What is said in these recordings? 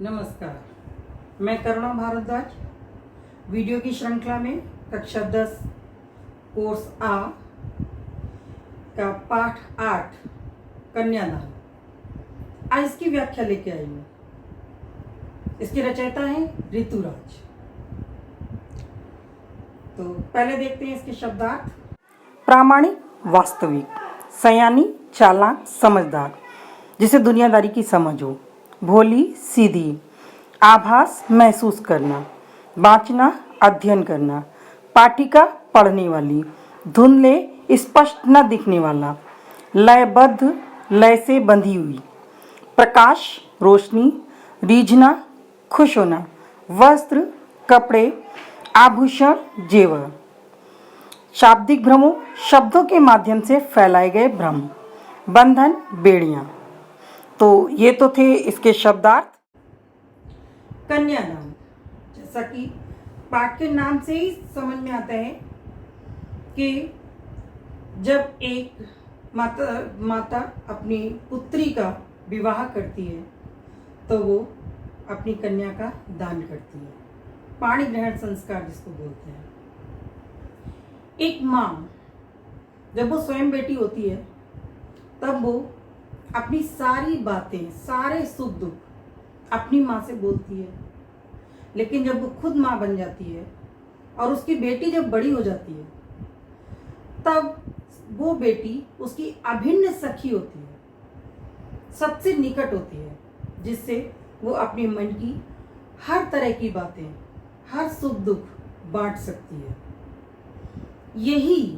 नमस्कार, मैं करुणा भारद्वाज वीडियो की श्रृंखला में कक्षा 10 कोर्स आ का पाठ 8 कन्यादान आज इसकी व्याख्या लेके आई हूँ। इसके रचयिता हैं ऋतुराज। तो पहले देखते हैं इसके शब्दार्थ। प्रामाणिक, वास्तविक, सयानी, चालाक, समझदार, जिसे दुनियादारी की समझ हो, भोली, सीधी, आभास, महसूस करना, बाँचना, अध्ययन करना, पाठिका, पढ़ने वाली, धुंधले, स्पष्ट न दिखने वाला, लयबद्ध, लय से बंधी हुई, प्रकाश, रोशनी, रीझना, खुश होना, वस्त्र, कपड़े, आभूषण, जेवर। शाब्दिक भ्रमों, शब्दों के माध्यम से फैलाए गए भ्रम, बंधन, बेड़ियां। तो ये तो थे इसके शब्दार्थ। कन्यादान, जैसा कि पाठ के नाम से ही समझ में आता है कि जब एक माता अपनी पुत्री का विवाह करती है तो वो अपनी कन्या का दान करती है। पाणी ग्रहण संस्कार जिसको बोलते हैं। एक माँ जब वो स्वयं बेटी होती है तब वो अपनी सारी बातें, सारे सुख दुख अपनी माँ से बोलती है। लेकिन जब वो खुद माँ बन जाती है और उसकी बेटी जब बड़ी हो जाती है तब वो बेटी उसकी अभिन्न सखी होती है, सबसे निकट होती है, जिससे वो अपने मन की हर तरह की बातें, हर सुख दुख बांट सकती है। यही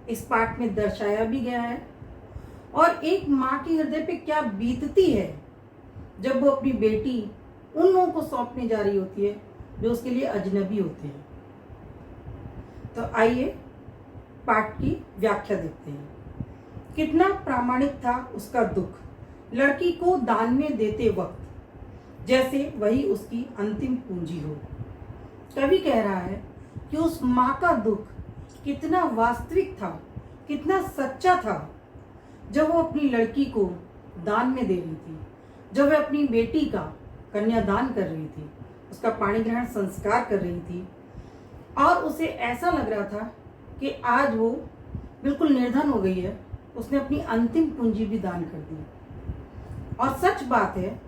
इस पाठ में दर्शाया भी गया है। और एक माँ के हृदय पे क्या बीतती है जब वो अपनी बेटी उन लोगों को सौंपने जा रही होती है जो उसके लिए अजनबी होते हैं। तो आइए पाठ की व्याख्या देखते हैं। कितना प्रामाणिक था उसका दुख, लड़की को दान में देते वक्त, जैसे वही उसकी अंतिम पूंजी हो। कवि कह रहा है कि उस माँ का दुख कितना वास्तविक था, कितना सच्चा था जब वो अपनी लड़की को दान में दे रही थी, जब वह अपनी बेटी का कन्यादान कर रही थी, उसका पाणी ग्रहण संस्कार कर रही थी और उसे ऐसा लग रहा था कि आज वो बिल्कुल निर्धन हो गई है, उसने अपनी अंतिम पूंजी भी दान कर दी। और सच बात है,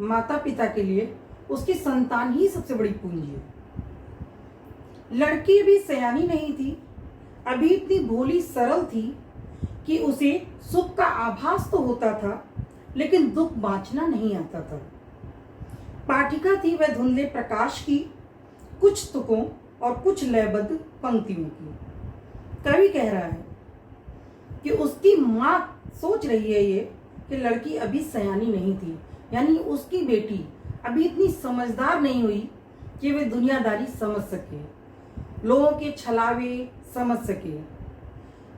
माता पिता के लिए उसकी संतान ही सबसे बड़ी पूंजी है। लड़की भी सयानी नहीं थी, अभी इतनी भोली सरल थी कि उसे सुख का आभास तो होता था लेकिन दुख बाँचना नहीं आता था। पाठिका थी वह धुंधले प्रकाश की, कुछ तुकों और कुछ लयबद्ध पंक्तियों की। कवि कह रहा है कि उसकी माँ सोच रही है ये कि लड़की अभी सयानी नहीं थी, यानी उसकी बेटी अभी इतनी समझदार नहीं हुई कि वे दुनियादारी समझ सके, लोगों के छलावे समझ सके।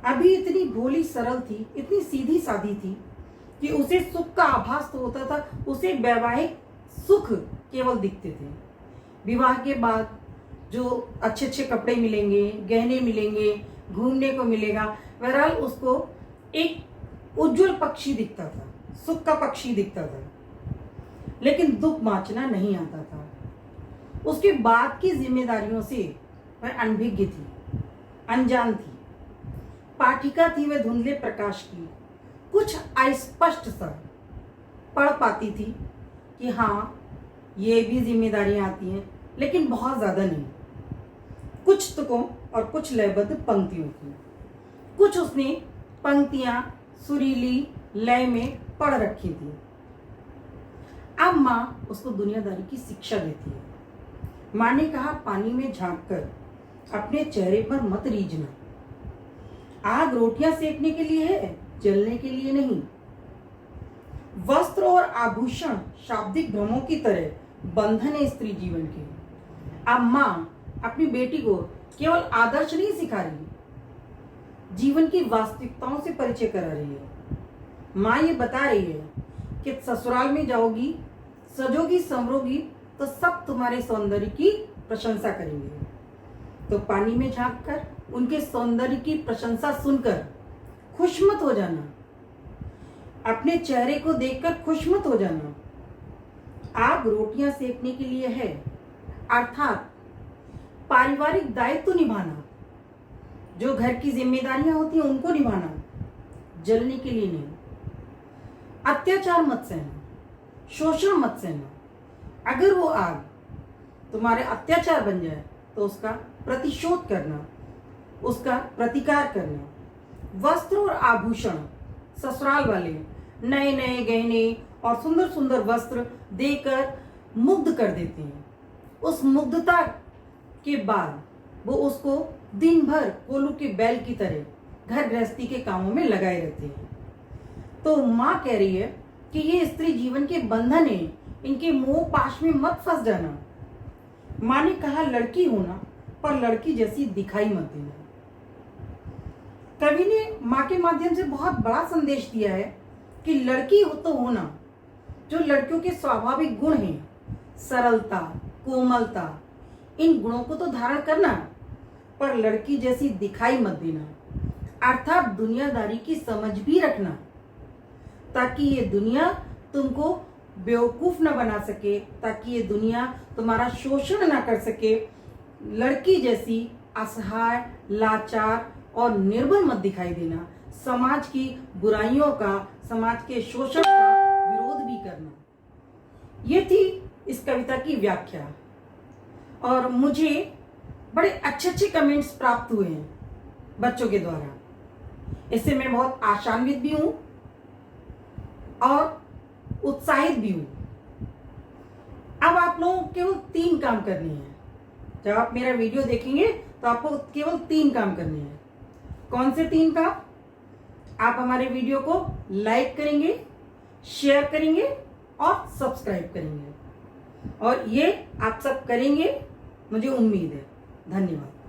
अभी इतनी भोली सरल थी, इतनी सीधी सादी थी कि उसे सुख का आभास तो होता था, उसे वैवाहिक सुख केवल दिखते थे। विवाह के बाद जो अच्छे अच्छे कपड़े मिलेंगे, गहने मिलेंगे, घूमने को मिलेगा, बहरहाल उसको एक उज्जवल पक्षी दिखता था, सुख का पक्षी दिखता था, लेकिन दुख बाँचना नहीं आता था। उसके बाद की जिम्मेदारियों से वह अनभिज्ञ थी, अनजान थी। पाठिका थी वह धुंधले प्रकाश की, कुछ अस्पष्ट सा पढ़ पाती थी कि हाँ ये भी जिम्मेदारियां आती हैं, लेकिन बहुत ज़्यादा नहीं। कुछ तुकों और कुछ लयबद्ध पंक्तियों की। कुछ उसने पंक्तियां सुरीली लय में पढ़ रखी थी। अब माँ उसको दुनियादारी की शिक्षा देती है। माँ ने कहा, पानी में झांक कर अपने चेहरे पर मत रीझना। आग रोटियां सेकने के लिए है, जलने के लिए नहीं। वस्त्र और आभूषण शाब्दिक भ्रमों की तरह बंधन है स्त्री जीवन के। अब माँ अपनी बेटी को केवल आदर्श नहीं सिखा रही, जीवन की वास्तविकताओं से परिचय करा रही है। माँ ये बता रही है कि ससुराल में जाओगी, सजोगी, संवरोगी तो सब तुम्हारे सौंदर्य की प्रशंसा करेंगे। तो पानी में झांक कर उनके सौंदर्य की प्रशंसा सुनकर खुश मत हो जाना, अपने चेहरे को देखकर खुश मत हो जाना। आग रोटियां सेकने के लिए है, अर्थात पारिवारिक दायित्व निभाना, जो घर की जिम्मेदारियां होती हैं उनको निभाना, जलने के लिए नहीं। अत्याचार मत सहना, शोषण मत सहना। अगर वो आग तुम्हारे अत्याचार बन जाए तो उसका प्रतिशोध करना, उसका प्रतिकार करना। वस्त्र और आभूषण, ससुराल वाले नए नए गहने और सुंदर सुंदर वस्त्र देकर मुग्ध कर देते हैं। उस मुग्धता के बाद वो उसको दिन भर कोल्हू के बैल की तरह घर गृहस्थी के कामों में लगाए रहते हैं। तो माँ कह रही है कि ये स्त्री जीवन के बंधन है, इनके मोह पाश में मत फंस जाना। माँ ने कहा लड़की होना, पर लड़की जैसी दिखाई मत देना। कवि ने माँ के माध्यम से बहुत बड़ा संदेश दिया है कि लड़की हो तो होना, जो लड़कियों के स्वाभाविक गुण हैं, सरलता, कोमलता, इन गुणों को तो धारण करना, पर लड़की जैसी दिखाई मत देना। अर्थात दुनियादारी की समझ भी रखना, ताकि ये दुनिया तुमको बेवकूफ न बना सके, ताकि ये दुनिया तुम्हारा शोषण ना कर सके। लड़की जैसी असहाय, लाचार और निर्बल मत दिखाई देना। समाज की बुराइयों का, समाज के शोषण का विरोध भी करना। ये थी इस कविता की व्याख्या, और मुझे बड़े अच्छे अच्छे कमेंट्स प्राप्त हुए हैं बच्चों के द्वारा। इससे मैं बहुत आशान्वित भी हूं और उत्साहित भी हूं। अब आप लोगों को केवल 3 काम करने हैं। जब आप मेरा वीडियो देखेंगे तो आपको केवल 3 काम करने हैं। कौन से 3 काम? आप हमारे वीडियो को लाइक करेंगे, शेयर करेंगे और सब्सक्राइब करेंगे, और ये आप सब करेंगे, मुझे उम्मीद है। धन्यवाद।